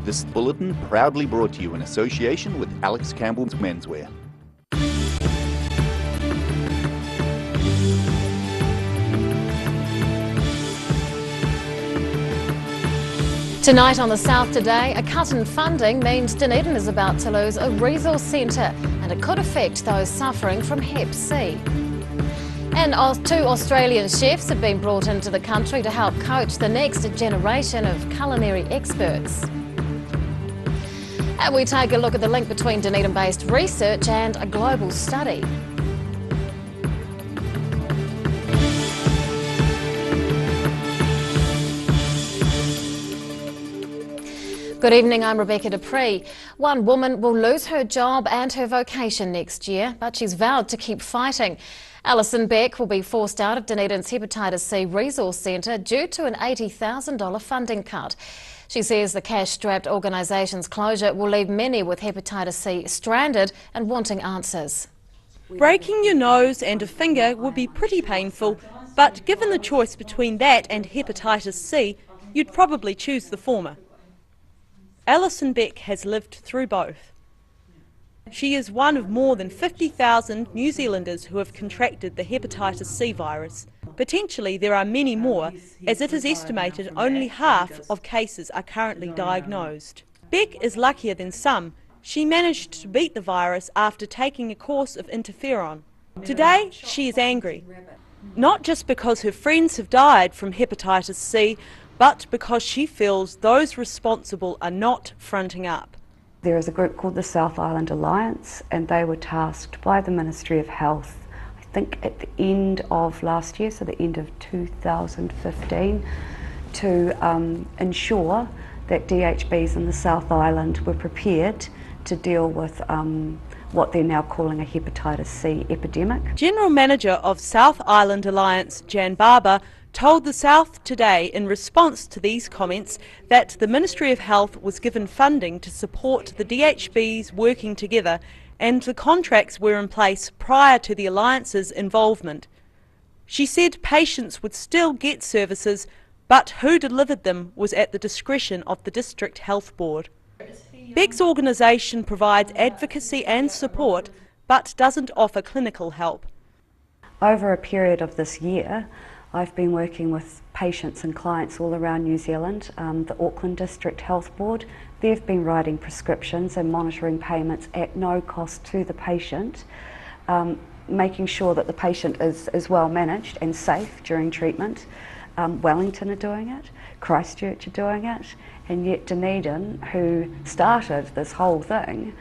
This bulletin proudly brought to you in association with Alex Campbell's Menswear. Tonight on the South Today, a cut in funding means Dunedin is about to lose a resource centre and it could affect those suffering from Hep C. And 2 Australian chefs have been brought into the country to help coach the next generation of culinary experts. And we take a look at the link between Dunedin-based research and a global study. Good evening, I'm Rebecca Dupree. One woman will lose her job and her vocation next year, but she's vowed to keep fighting. Alison Beck will be forced out of Dunedin's Hepatitis C Resource Centre due to an $80,000 funding cut. She says the cash-strapped organisation's closure will leave many with hepatitis C stranded and wanting answers. Breaking your nose and a finger would be pretty painful, but given the choice between that and hepatitis C, you'd probably choose the former. Alison Beck has lived through both. She is one of more than 50,000 New Zealanders who have contracted the hepatitis C virus. Potentially there are many more, as it is estimated only half of cases are currently diagnosed. Beck is luckier than some. She managed to beat the virus after taking a course of interferon. Today she is angry, not just because her friends have died from hepatitis C, but because she feels those responsible are not fronting up. There is a group called the South Island Alliance, and they were tasked by the Ministry of Health, I think at the end of last year, so the end of 2015, to ensure that DHBs in the South Island were prepared to deal with what they're now calling a hepatitis C epidemic. General Manager of South Island Alliance, Jan Barber, told the South Today in response to these comments that the Ministry of Health was given funding to support the DHBs working together and the contracts were in place prior to the Alliance's involvement. She said patients would still get services, but who delivered them was at the discretion of the District Health Board. Beck's organisation provides advocacy and support, but doesn't offer clinical help. Over a period of this year, I've been working with patients and clients all around New Zealand. The Auckland District Health Board, they've been writing prescriptions and monitoring payments at no cost to the patient, making sure that the patient is well managed and safe during treatment. Wellington are doing it, Christchurch are doing it, and yet Dunedin, who started this whole thing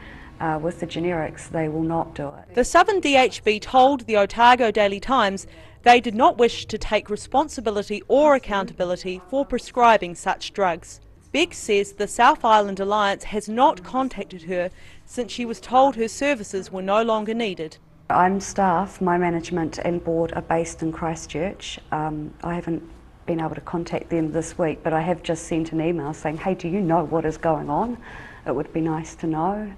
with the generics, they will not do it. The Southern DHB told the Otago Daily Times they did not wish to take responsibility or accountability for prescribing such drugs. Beck says the South Island Alliance has not contacted her since she was told her services were no longer needed. I'm staff, my management and board are based in Christchurch. I haven't been able to contact them this week, but I have just sent an email saying, hey, do you know what is going on? It would be nice to know.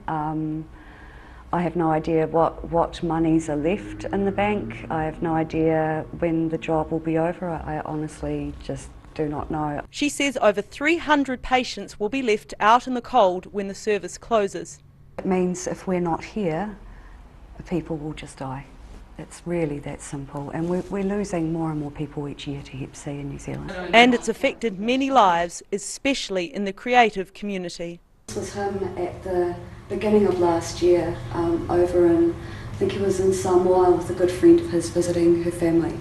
I have no idea what monies are left in the bank. I have no idea when the job will be over. I honestly just do not know. She says over 300 patients will be left out in the cold when the service closes. It means if we're not here, the people will just die. It's really that simple, and we're losing more and more people each year to Hep C in New Zealand. And it's affected many lives, especially in the creative community. This was him at the beginning of last year over in, I think he was in Samoa with a good friend of his visiting her family.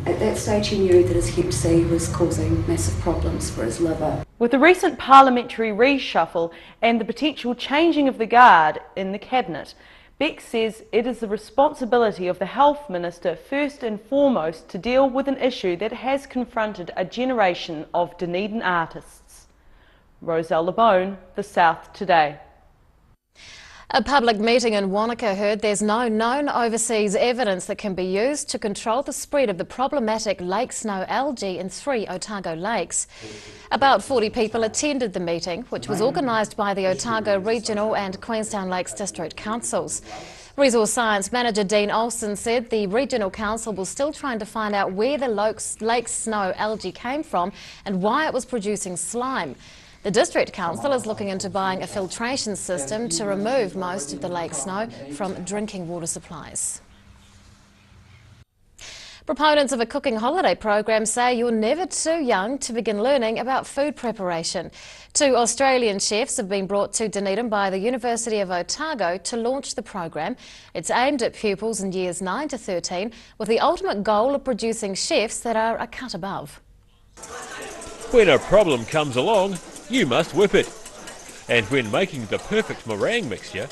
At that stage he knew that his Hep C was causing massive problems for his liver. With the recent parliamentary reshuffle and the potential changing of the guard in the cabinet, Beck says it is the responsibility of the Health Minister first and foremost to deal with an issue that has confronted a generation of Dunedin artists. Roselle LeBone, The South Today. A public meeting in Wanaka heard there's no known overseas evidence that can be used to control the spread of the problematic lake snow algae in 3 Otago lakes. About 40 people attended the meeting, which was organised by the Otago Regional and Queenstown Lakes District Councils. Resource Science Manager Dean Olsen said the Regional Council was still trying to find out where the lake snow algae came from and why it was producing slime. The District Council is looking into buying a filtration system to remove most of the lake snow from drinking water supplies. Proponents of a cooking holiday program say you're never too young to begin learning about food preparation. 2 Australian chefs have been brought to Dunedin by the University of Otago to launch the program. It's aimed at pupils in years 9 to 13 with the ultimate goal of producing chefs that are a cut above. When a problem comes along, you must whip it. And when making the perfect meringue mixture,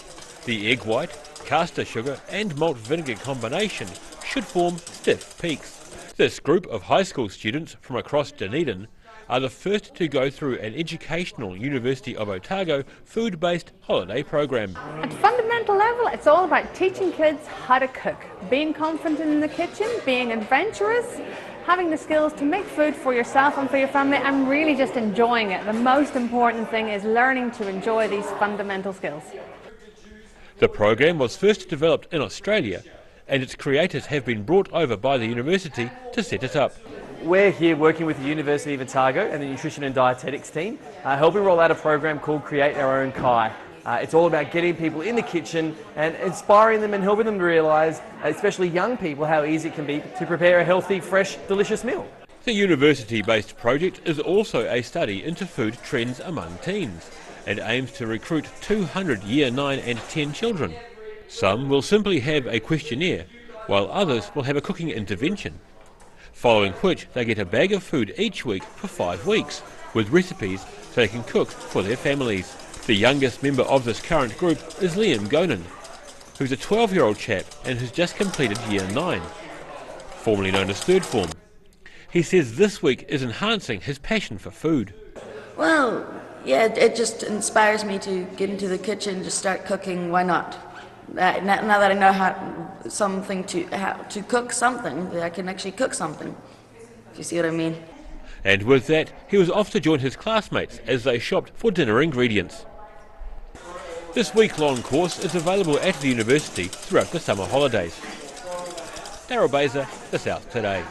the egg white, caster sugar and malt vinegar combination should form stiff peaks. This group of high school students from across Dunedin are the first to go through an educational University of Otago food-based holiday program. At a fundamental level, it's all about teaching kids how to cook, being confident in the kitchen, being adventurous, having the skills to make food for yourself and for your family, and really just enjoying it. The most important thing is learning to enjoy these fundamental skills. The program was first developed in Australia, and its creators have been brought over by the university to set it up. We're here working with the University of Otago and the Nutrition and Dietetics team, helping roll out a program called Create Our Own Kai. It's all about getting people in the kitchen and inspiring them and helping them to realise, especially young people, how easy it can be to prepare a healthy, fresh, delicious meal. The university-based project is also a study into food trends among teens and aims to recruit 200 Year 9 and 10 children. Some will simply have a questionnaire, while others will have a cooking intervention, following which they get a bag of food each week for 5 weeks, with recipes so they can cook for their families. The youngest member of this current group is Liam Gonan, who's a 12-year-old chap and who's just completed Year 9, formerly known as Third Form. He says this week is enhancing his passion for food. Well, yeah, it just inspires me to get into the kitchen, just start cooking. Why not? Now that I know how to cook something, I can actually cook something, if you see what I mean. And with that, he was off to join his classmates as they shopped for dinner ingredients. This week-long course is available at the university throughout the summer holidays. Daryl Baser, The South Today.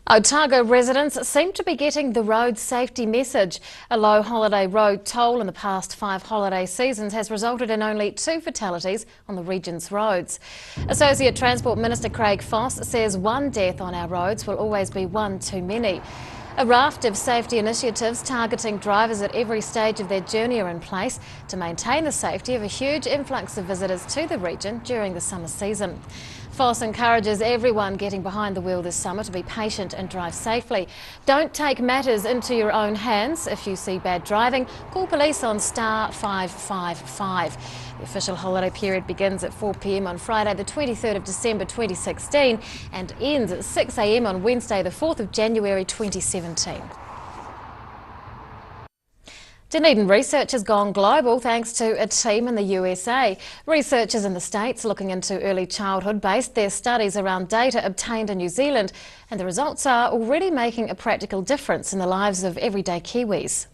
Otago residents seem to be getting the road safety message. A low holiday road toll in the past 5 holiday seasons has resulted in only 2 fatalities on the region's roads. Associate Transport Minister Craig Foss says 1 death on our roads will always be 1 too many. A raft of safety initiatives targeting drivers at every stage of their journey are in place to maintain the safety of a huge influx of visitors to the region during the summer season. Foss encourages everyone getting behind the wheel this summer to be patient and drive safely. Don't take matters into your own hands. If you see bad driving, call police on star 555. The official holiday period begins at 4 p.m. on Friday the 23rd of December 2016 and ends at 6 a.m. on Wednesday the 4th of January 2017. Dunedin research has gone global thanks to a team in the USA. Researchers in the States looking into early childhood based their studies around data obtained in New Zealand, and the results are already making a practical difference in the lives of everyday Kiwis.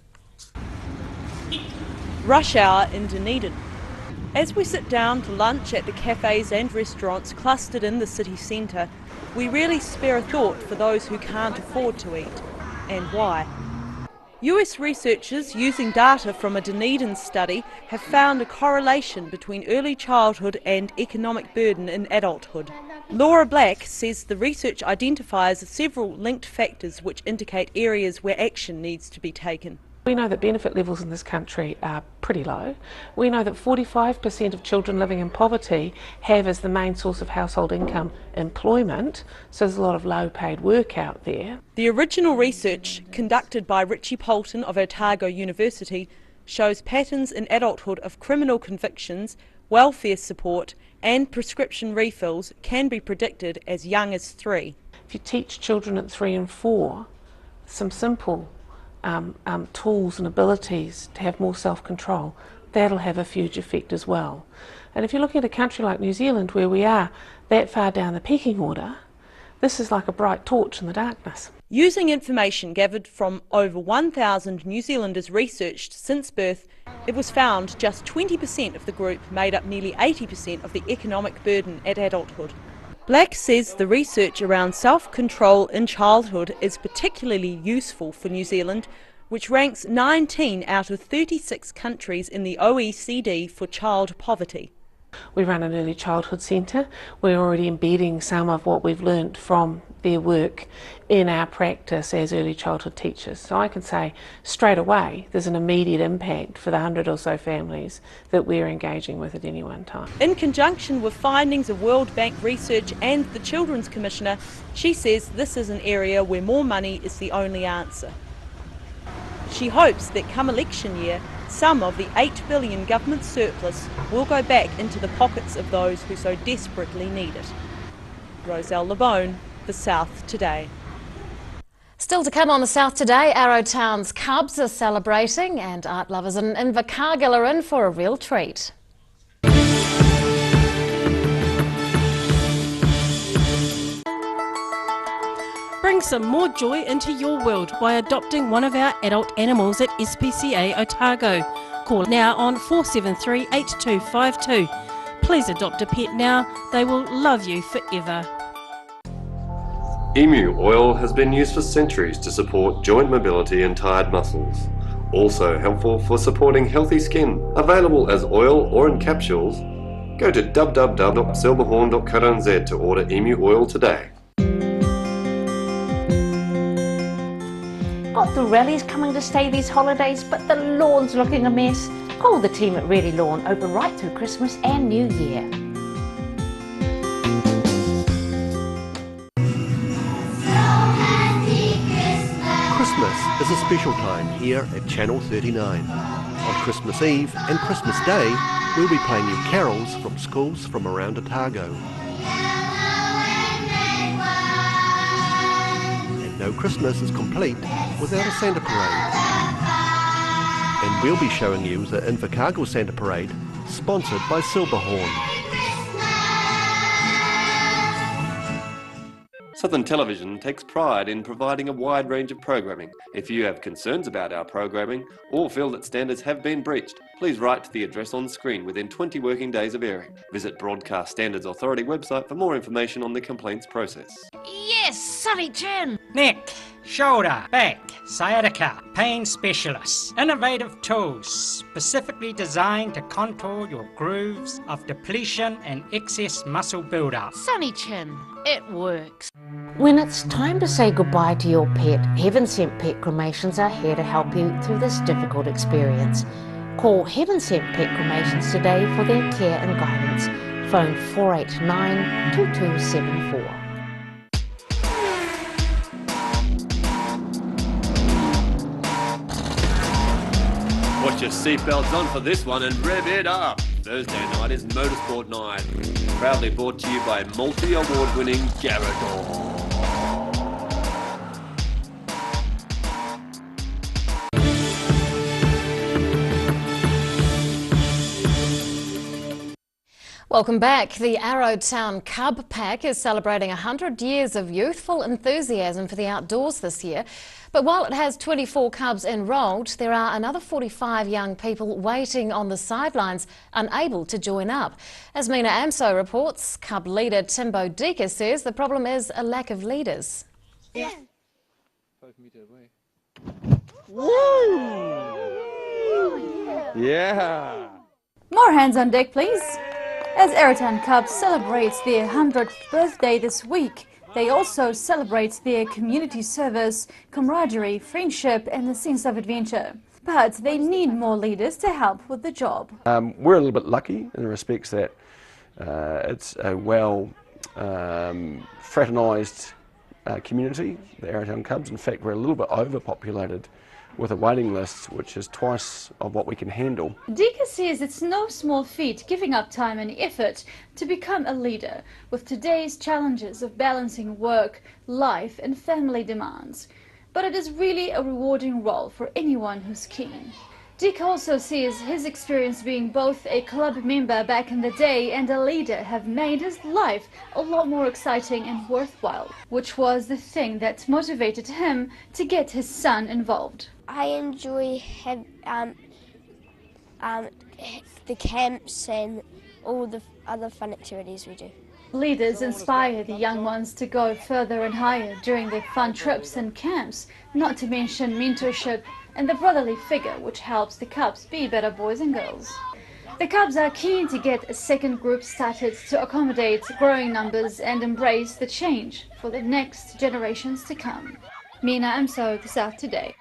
Rush hour in Dunedin. As we sit down to lunch at the cafes and restaurants clustered in the city centre, we really spare a thought for those who can't afford to eat. And why? US researchers using data from a Dunedin study have found a correlation between early childhood and economic burden in adulthood. Laura Black says the research identifies several linked factors which indicate areas where action needs to be taken. We know that benefit levels in this country are pretty low. We know that 45% of children living in poverty have as the main source of household income employment, so there's a lot of low paid work out there. The original research, conducted by Richie Poulton of Otago University, shows patterns in adulthood of criminal convictions, welfare support and prescription refills can be predicted as young as 3. If you teach children at 3 and 4 some simple tools and abilities to have more self-control, that'll have a huge effect as well. And if you're looking at a country like New Zealand where we are that far down the pecking order, this is like a bright torch in the darkness. Using information gathered from over 1,000 New Zealanders researched since birth, it was found just 20% of the group made up nearly 80% of the economic burden at adulthood. Black says the research around self-control in childhood is particularly useful for New Zealand which ranks 19 out of 36 countries in the OECD for child poverty. We run an early childhood centre. We're already embedding some of what we've learnt from their work in our practice as early childhood teachers. So I can say straight away there's an immediate impact for the 100 or so families that we're engaging with at any one time. In conjunction with findings of World Bank research and the Children's Commissioner, she says this is an area where more money is the only answer. She hopes that come election year, some of the $8 billion government surplus will go back into the pockets of those who so desperately need it. Roselle Lebone, The South Today. Still to come on The South Today, Arrowtown's Cubs are celebrating and art lovers in Invercargill are in for a real treat. Bring some more joy into your world by adopting one of our adult animals at SPCA Otago. Call now on 473 8252. Please adopt a pet now, they will love you forever. Emu oil has been used for centuries to support joint mobility and tired muscles. Also helpful for supporting healthy skin. Available as oil or in capsules. Go to www.silberhorn.co.nz to order emu oil today. Got the rallies coming to stay these holidays, but the lawn's looking a mess. Call the team at Ready Lawn, open right through Christmas and New Year. Christmas is a special time here at Channel 39. On Christmas Eve and Christmas Day, we'll be playing you carols from schools from around Otago. No Christmas is complete without a Santa Parade. And we'll be showing you the Invercargill Santa Parade, sponsored by Silberhorn. Southern Television takes pride in providing a wide range of programming. If you have concerns about our programming or feel that standards have been breached, please write to the address on screen within 20 working days of airing. Visit Broadcast Standards Authority website for more information on the complaints process. Yes, sunny chin. Neck, shoulder, back, sciatica, pain specialists. Innovative tools specifically designed to contour your grooves of depletion and excess muscle buildup. Sunny chin, it works. When it's time to say goodbye to your pet, Heaven Sent Pet Cremations are here to help you through this difficult experience. Call Heaven Sent Pet Cremations today for their care and guidance. Phone 489 2274. Put your seatbelts on for this one and rev it up. Thursday night is Motorsport Night. Proudly brought to you by multi-award-winning Garrador. Welcome back. The Arrowtown Cub Pack is celebrating 100 years of youthful enthusiasm for the outdoors this year. But while it has 24 cubs enrolled, there are another 45 young people waiting on the sidelines, unable to join up. As Mina Amso reports, Cub leader Timbo Dika says the problem is a lack of leaders. Yeah. Yeah. More hands on deck, please. As Arrowtown Cubs celebrates their 100th birthday this week, they also celebrate their community service, camaraderie, friendship and the sense of adventure. But they need more leaders to help with the job. We're a little bit lucky in the respects that it's a well fraternised community, the Arrowtown Cubs. In fact, we're a little bit overpopulated with a waiting list which is twice of what we can handle. Dika says it's no small feat giving up time and effort to become a leader with today's challenges of balancing work, life and family demands. But it is really a rewarding role for anyone who's keen. Dika also says his experience being both a club member back in the day and a leader have made his life a lot more exciting and worthwhile, which was the thing that motivated him to get his son involved. I enjoy the camps and all the other fun activities we do. Leaders inspire the young ones to go further and higher during their fun trips and camps, not to mention mentorship and the brotherly figure which helps the cubs be better boys and girls. The cubs are keen to get a second group started to accommodate growing numbers and embrace the change for the next generations to come. Mina Amso, The South Today.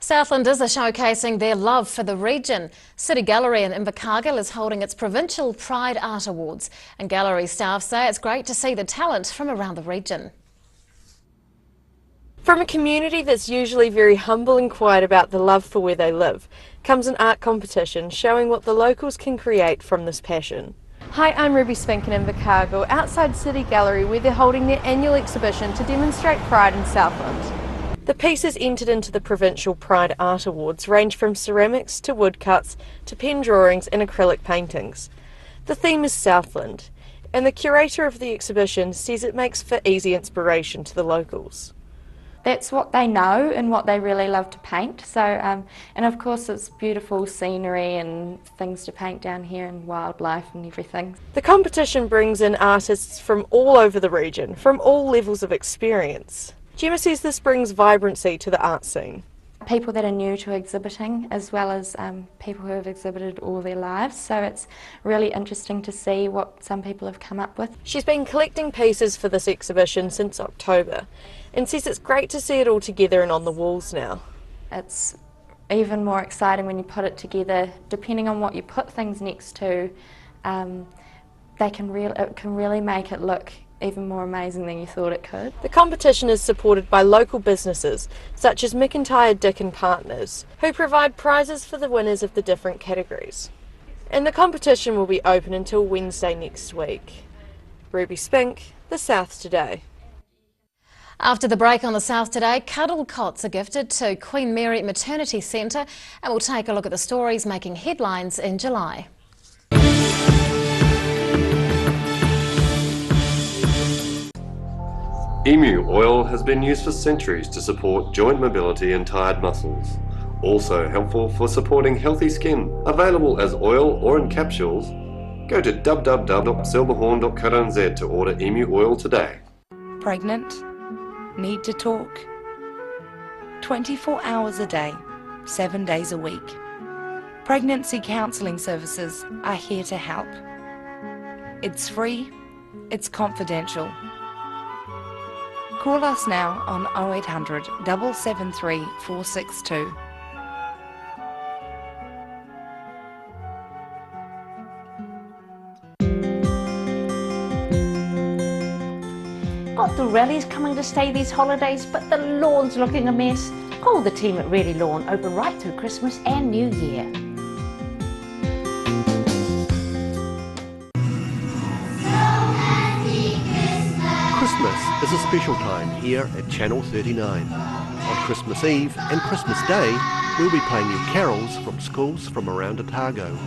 Southlanders are showcasing their love for the region. City Gallery in Invercargill is holding its Provincial Pride Art Awards, and gallery staff say it's great to see the talent from around the region. From a community that's usually very humble and quiet about the love for where they live, comes an art competition showing what the locals can create from this passion. Hi, I'm Ruby Spink in Invercargill, outside City Gallery, where they're holding their annual exhibition to demonstrate pride in Southland. The pieces entered into the Provincial Pride Art Awards range from ceramics to woodcuts to pen drawings and acrylic paintings. The theme is Southland, and the curator of the exhibition says it makes for easy inspiration to the locals. That's what they know and what they really love to paint. So, and of course it's beautiful scenery and things to paint down here and wildlife and everything. The competition brings in artists from all over the region, from all levels of experience. Gemma says this brings vibrancy to the art scene. People that are new to exhibiting, as well as people who have exhibited all their lives, so it's really interesting to see what some people have come up with. She's been collecting pieces for this exhibition since October and says it's great to see it all together and on the walls now. It's even more exciting when you put it together. Depending on what you put things next to, it can really make it look even more amazing than you thought it could. The competition is supported by local businesses such as McIntyre Dick and Partners, who provide prizes for the winners of the different categories. And the competition will be open until Wednesday next week. Ruby Spink, The South Today. After the break on The South Today, cuddle cots are gifted to Queen Mary Maternity Centre, and we'll take a look at the stories making headlines in July. Emu oil has been used for centuries to support joint mobility and tired muscles. Also helpful for supporting healthy skin. Available as oil or in capsules. Go to www.silberhorn.co.nz to order emu oil today. Pregnant? Need to talk? 24 hours a day, 7 days a week. Pregnancy counselling services are here to help. It's free, it's confidential. Call us now on 0800 773 462. Got the rallies coming to stay these holidays, but the lawn's looking a mess. Call the team at Ready Lawn, open right through Christmas and New Year. Christmas is a special time here at Channel 39. On Christmas Eve and Christmas Day, we'll be playing you carols from schools from around Otago.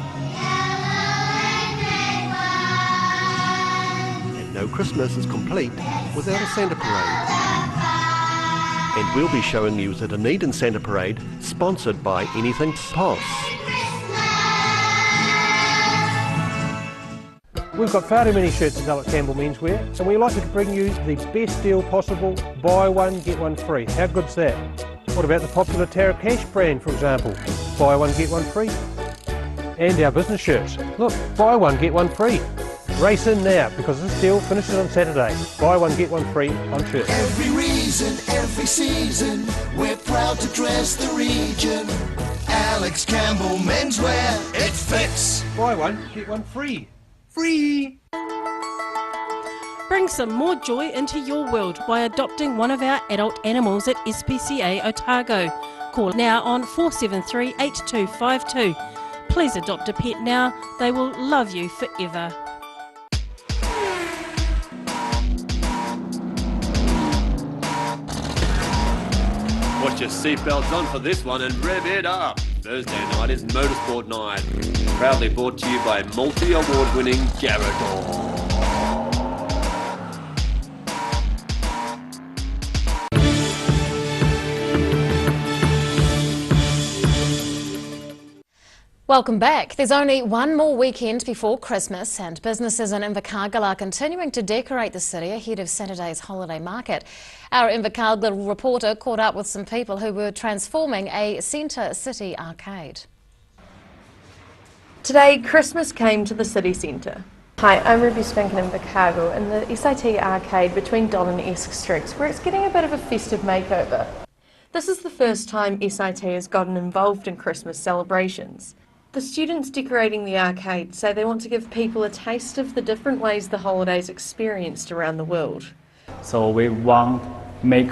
And no Christmas is complete without a Santa Parade. And we'll be showing you the Dunedin Santa Parade, sponsored by Anything POS. We've got far too many shirts to sell at Campbell Menswear, and we like to bring you the best deal possible, buy one, get one free. How good's that? What about the popular Tara Cash brand, for example? Buy one, get one free. And our business shirts. Look, buy one, get one free. Race in now, because this deal finishes on Saturday. Buy one, get one free on shirts. Every reason, every season, we're proud to dress the region. Alex Campbell Menswear, it fits. Buy one, get one free. Free! Bring some more joy into your world by adopting one of our adult animals at SPCA Otago. Call now on 473 8252. Please adopt a pet now, they will love you forever. Put your seatbelts on for this one and rev it up. Thursday night is Motorsport Night. Proudly brought to you by multi-award winning Garrador. Welcome back. There's only one more weekend before Christmas and businesses in Invercargill are continuing to decorate the city ahead of Saturday's holiday market. Our Invercargill reporter caught up with some people who were transforming a centre city arcade. Today, Christmas came to the city centre. Hi, I'm Ruby Spink in Invercargill in the SIT arcade between Don and Esk Streets, where it's getting a bit of a festive makeover. This is the first time SIT has gotten involved in Christmas celebrations. The students decorating the arcade say they want to give people a taste of the different ways the holidays experienced around the world. So we want to make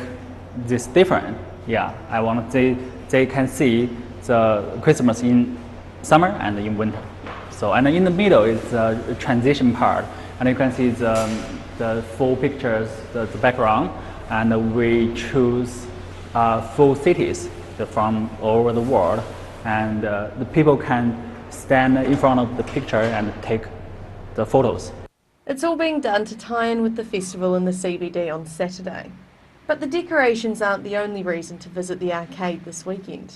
this different. Yeah, I want they can see the Christmas in summer and in winter. So and in the middle is the transition part, and you can see the full pictures, the background, and we choose full cities from all over the world. And the people can stand in front of the picture and take the photos. It's all being done to tie in with the festival in the CBD on Saturday. But the decorations aren't the only reason to visit the arcade this weekend.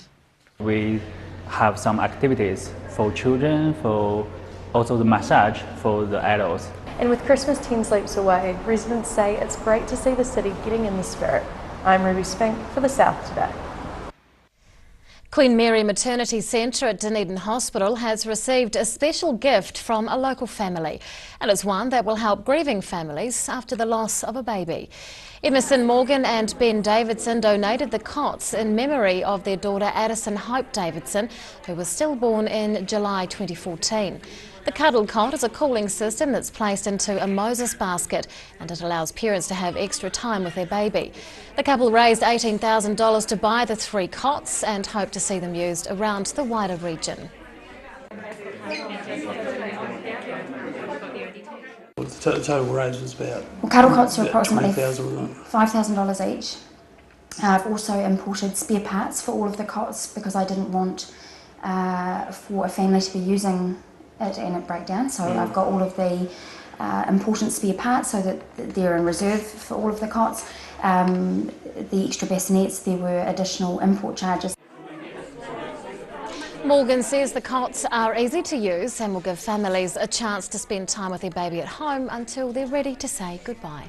We have some activities for children, for also the massage for the adults. And with Christmas 10 sleeps away, residents say it's great to see the city getting in the spirit. I'm Ruby Spink for The South Today. Queen Mary Maternity Centre at Dunedin Hospital has received a special gift from a local family, and it's one that will help grieving families after the loss of a baby. Emerson Morgan and Ben Davidson donated the cots in memory of their daughter Addison Hope Davidson, who was stillborn in July 2014. The cuddle cot is a cooling system that's placed into a Moses basket, and it allows parents to have extra time with their baby. The couple raised $18,000 to buy the 3 cots and hope to see them used around the wider region. The total raise was about... Well, cuddle cots are approximately $5,000 each. I've also imported spare parts for all of the cots because I didn't want for a family to be using it and it break down. So I've got all of the important spare parts so that they're in reserve for all of the cots. The extra bassinets, there were additional import charges. Morgan says the cots are easy to use and will give families a chance to spend time with their baby at home until they're ready to say goodbye.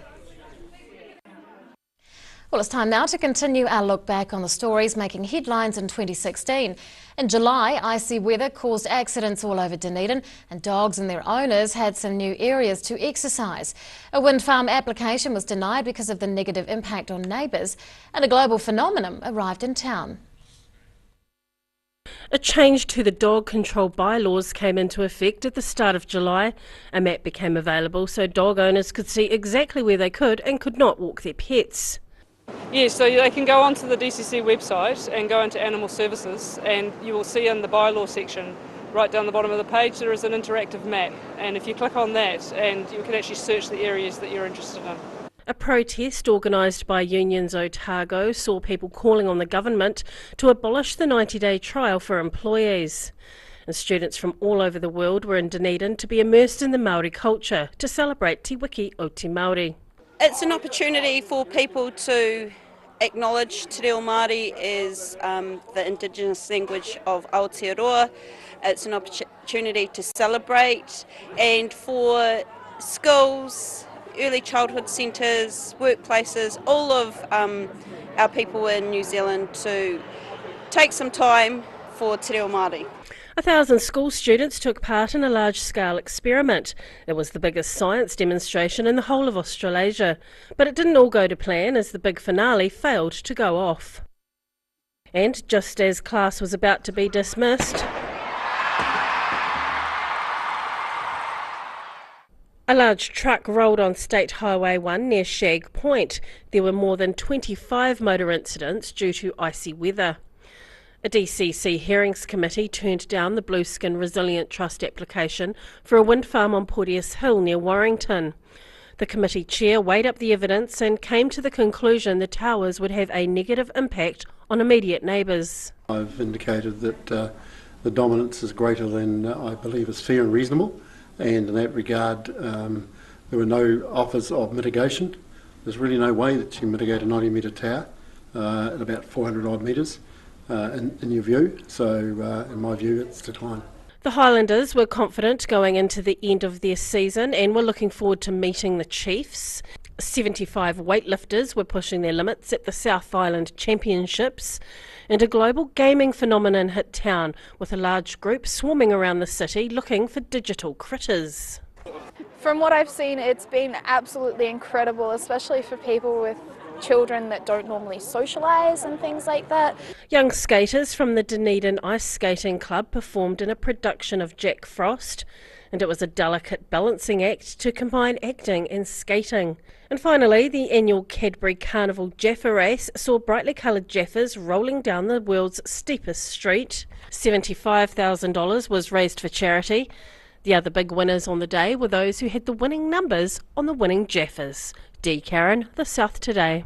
Well, it's time now to continue our look back on the stories making headlines in 2016. In July, icy weather caused accidents all over Dunedin, and dogs and their owners had some new areas to exercise. A wind farm application was denied because of the negative impact on neighbours, and a global phenomenon arrived in town. A change to the dog control bylaws came into effect at the start of July. A map became available so dog owners could see exactly where they could and could not walk their pets. Yes, so they can go onto the DCC website and go into Animal Services, and you will see in the bylaw section right down the bottom of the page there is an interactive map, and if you click on that and you can actually search the areas that you're interested in. A protest organised by Unions Otago saw people calling on the government to abolish the 90-day trial for employees. And students from all over the world were in Dunedin to be immersed in the Māori culture to celebrate Te Wiki o Te Māori. It's an opportunity for people to acknowledge Te Reo Māori as the Indigenous language of Aotearoa. It's an opportunity to celebrate, and for schools, early childhood centres, workplaces, all of our people in New Zealand to take some time for Te Reo Māori. 1,000 school students took part in a large-scale experiment. It was the biggest science demonstration in the whole of Australasia, but it didn't all go to plan as the big finale failed to go off. And just as class was about to be dismissed, a large truck rolled on State Highway 1 near Shag Point. There were more than 25 motor incidents due to icy weather. A DCC Hearings Committee turned down the Blueskin Resilient Trust application for a wind farm on Porteous Hill near Warrington. The committee chair weighed up the evidence and came to the conclusion the towers would have a negative impact on immediate neighbours. I've indicated that the dominance is greater than I believe is fair and reasonable, and in that regard there were no offers of mitigation. There's really no way that you mitigate a 90-metre tower at about 400 odd metres. In your view, so in my view it's decline. The Highlanders were confident going into the end of their season and were looking forward to meeting the Chiefs. 75 weightlifters were pushing their limits at the South Island Championships, and a global gaming phenomenon hit town, with a large group swarming around the city looking for digital critters. From what I've seen, it's been absolutely incredible, especially for people with children that don't normally socialise and things like that. Young skaters from the Dunedin Ice Skating Club performed in a production of Jack Frost, and it was a delicate balancing act to combine acting and skating. And finally, the annual Cadbury Carnival Jaffa race saw brightly coloured Jaffas rolling down the world's steepest street. $75,000 was raised for charity. The other big winners on the day were those who had the winning numbers on the winning Jaffas. D. Karen, The South Today.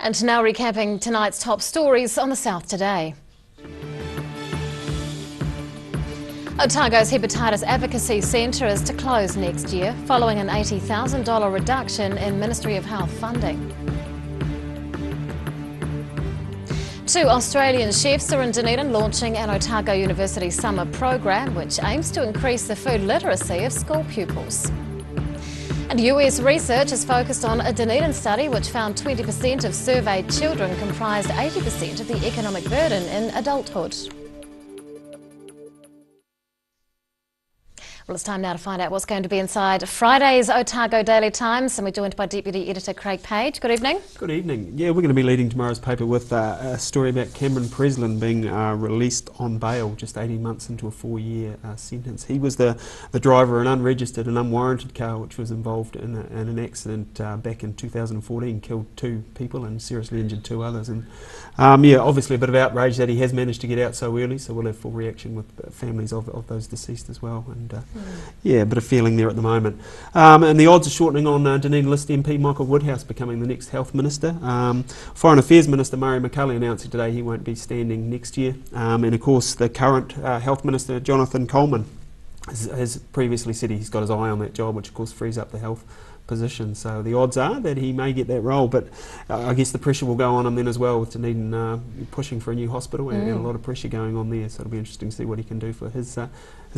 And now recapping tonight's top stories on The South Today. Otago's Hepatitis Advocacy Centre is to close next year following an $80,000 reduction in Ministry of Health funding. 2 Australian chefs are in Dunedin launching an Otago University summer program which aims to increase the food literacy of school pupils. And US research is focused on a Dunedin study which found 20% of surveyed children comprised 80% of the economic burden in adulthood. Well, it's time now to find out what's going to be inside Friday's Otago Daily Times, and we're joined by Deputy Editor Craig Page. Good evening. Good evening. Yeah, we're going to be leading tomorrow's paper with a story about Cameron Preslin being released on bail just 18 months into a 4-year sentence. He was the driver of an unregistered and unwarranted car which was involved in an accident back in 2014, killed 2 people and seriously injured 2 others. And yeah, obviously a bit of outrage that he has managed to get out so early, so we'll have full reaction with families of those deceased as well. And yeah, a bit of feeling there at the moment. And the odds are shortening on Dunedin list MP Michael Woodhouse becoming the next Health Minister. Foreign Affairs Minister Murray McCulley announcing today he won't be standing next year. And of course the current Health Minister Jonathan Coleman has previously said he's got his eye on that job, which of course frees up the health position. So the odds are that he may get that role, but I guess the pressure will go on him then as well, with Dunedin pushing for a new hospital and a lot of pressure going on there. So it'll be interesting to see what he can do for his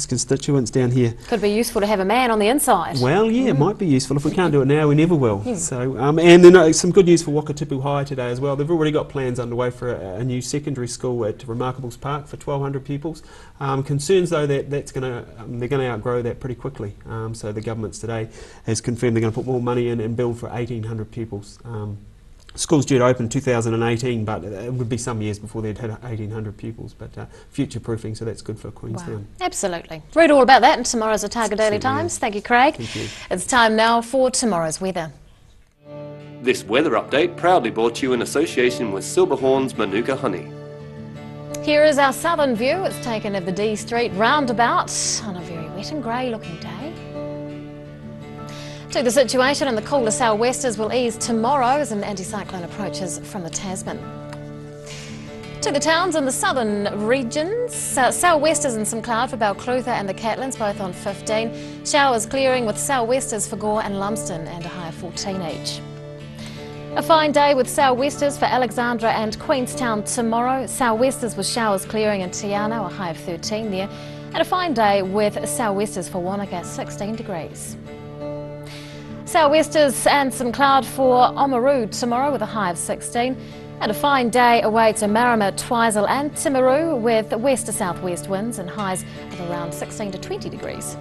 constituents down here. Could be useful to have a man on the inside. Well, yeah, it might be useful. If we can't do it now, we never will. So, and then some good news for Wakatipu High today as well. They've already got plans underway for a new secondary school at Remarkables Park for 1,200 pupils. Concerns though that they're going to outgrow that pretty quickly. So the government today has confirmed they're going to put more money in and build for 1,800 pupils. School's due to open 2018, but it would be some years before they'd had 1,800 pupils, but future-proofing, so that's good for Queenstown. Wow. Absolutely. Read all about that in tomorrow's Otago Daily Times. Thank you, Craig. Thank you. It's time now for tomorrow's weather. This weather update proudly brought to you in association with Silberhorn's Manuka honey. Here is our southern view. It's taken of the D Street roundabout on a very wet and grey looking day. To the situation, and the cooler sou'westers will ease tomorrow as an anticyclone approaches from the Tasman. To the towns in the southern regions, sou'westers and some cloud for Balclutha and the Catlins, both on 15. Showers clearing with sou'westers for Gore and Lumsden and a high of 14 each. A fine day with sou'westers for Alexandra and Queenstown tomorrow. Sou'westers with showers clearing in Tiano, a high of 13 there. And a fine day with sou'westers for Wanaka, 16 degrees. Sou'westers and some cloud for Oamaru tomorrow with a high of 16. And a fine day awaits in Marama, Twizel and Timaru with west to southwest winds and highs of around 16 to 20 degrees.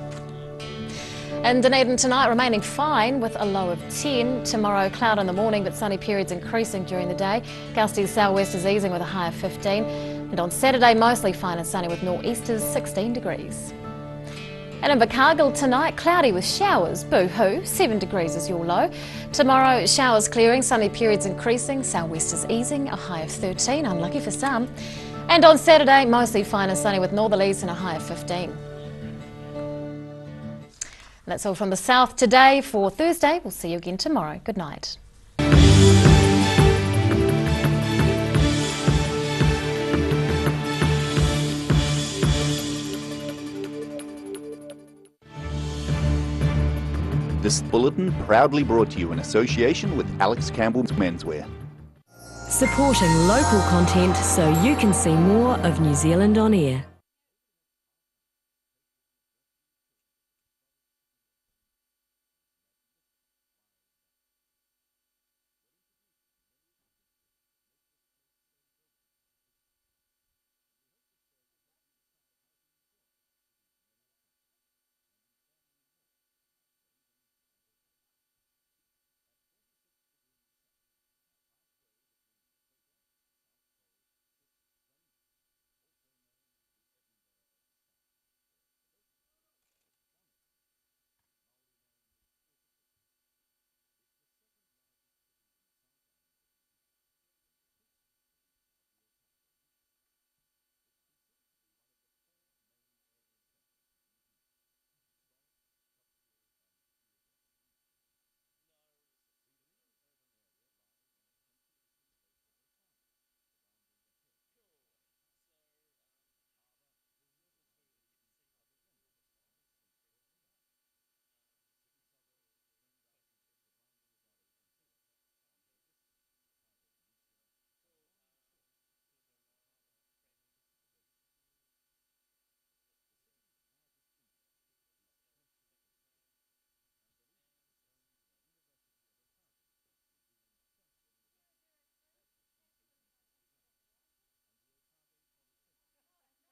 And Dunedin tonight remaining fine with a low of 10. Tomorrow cloud in the morning but sunny periods increasing during the day. Gusty sou'westers easing with a high of 15. And on Saturday mostly fine and sunny with nor'easters 16 degrees. And in Invercargill tonight, cloudy with showers, boo-hoo, 7 degrees is your low. Tomorrow, showers clearing, sunny periods increasing, sou'westers easing, a high of 13, unlucky for some. And on Saturday, mostly fine and sunny with northerlies and a high of 15. And that's all from the South today. For Thursday, we'll see you again tomorrow. Good night. This bulletin proudly brought to you in association with Alex Campbell's Menswear. Supporting local content so you can see more of New Zealand on air.